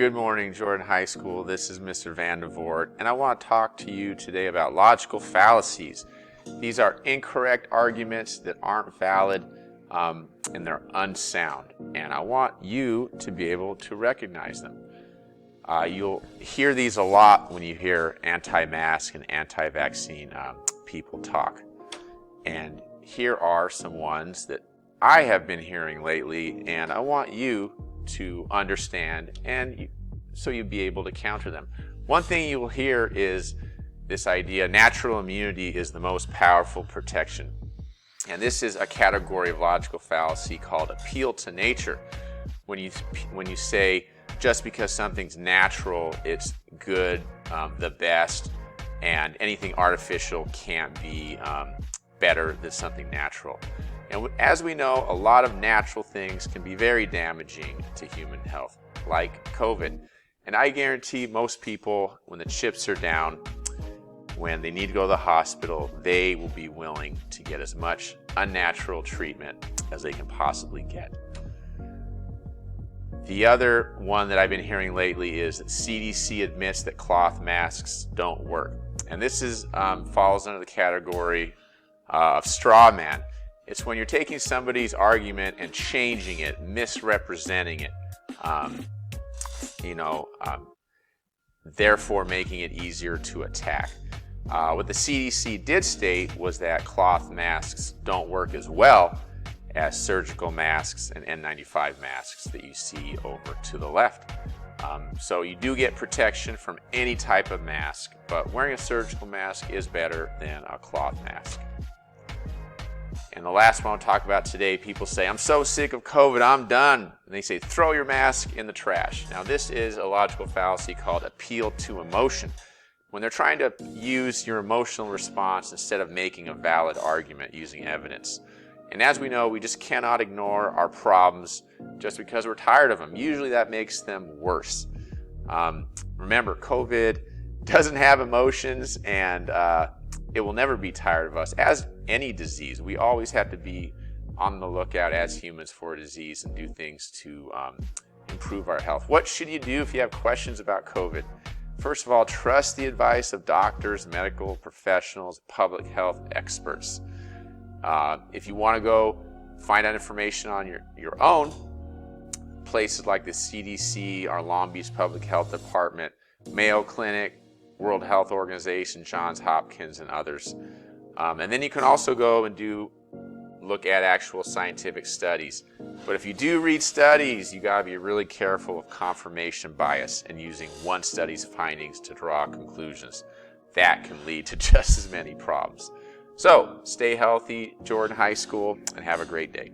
Good morning, Jordan High School. This is Mr. Vandevort, and I want to talk to you today about logical fallacies. These are incorrect arguments that aren't valid, and they're unsound, and I want you to be able to recognize them. You'll hear these a lot when you hear anti-mask and anti-vaccine people talk. And here are some ones that I have been hearing lately, and I want you to understand and so you'll be able to counter them. One thing you will hear is this idea: natural immunity is the most powerful protection. And this is a category of logical fallacy called appeal to nature. When you say just because something's natural, it's good, the best, and anything artificial can't be better than something natural. And as we know, a lot of natural things can be very damaging to human health, like COVID. And I guarantee most people, when the chips are down, when they need to go to the hospital, they will be willing to get as much unnatural treatment as they can possibly get. The other one that I've been hearing lately is that CDC admits that cloth masks don't work. And this falls under the category of straw man. It's when you're taking somebody's argument and changing it, misrepresenting it, therefore making it easier to attack. What the CDC did state was that cloth masks don't work as well as surgical masks and N95 masks that you see over to the left. So you do get protection from any type of mask, but wearing a surgical mask is better than a cloth mask. And the last one I'll talk about today, people say, I'm so sick of COVID, I'm done. And they say, throw your mask in the trash. Now this is a logical fallacy called appeal to emotion. When they're trying to use your emotional response instead of making a valid argument using evidence. And as we know, we just cannot ignore our problems just because we're tired of them. Usually that makes them worse. Remember, COVID doesn't have emotions, and it will never be tired of us. As any disease, we always have to be on the lookout as humans for a disease and do things to improve our health. What should you do if you have questions about COVID? First of all, trust the advice of doctors, medical professionals, public health experts. If you want to go find out information on your own, places like the CDC, our Long Beach Public Health Department, Mayo Clinic, World Health Organization, Johns Hopkins, and others. And then you can also go and look at actual scientific studies. But if you do read studies, you gotta be really careful of confirmation bias and using one study's findings to draw conclusions. That can lead to just as many problems. So stay healthy, Jordan High School, and have a great day.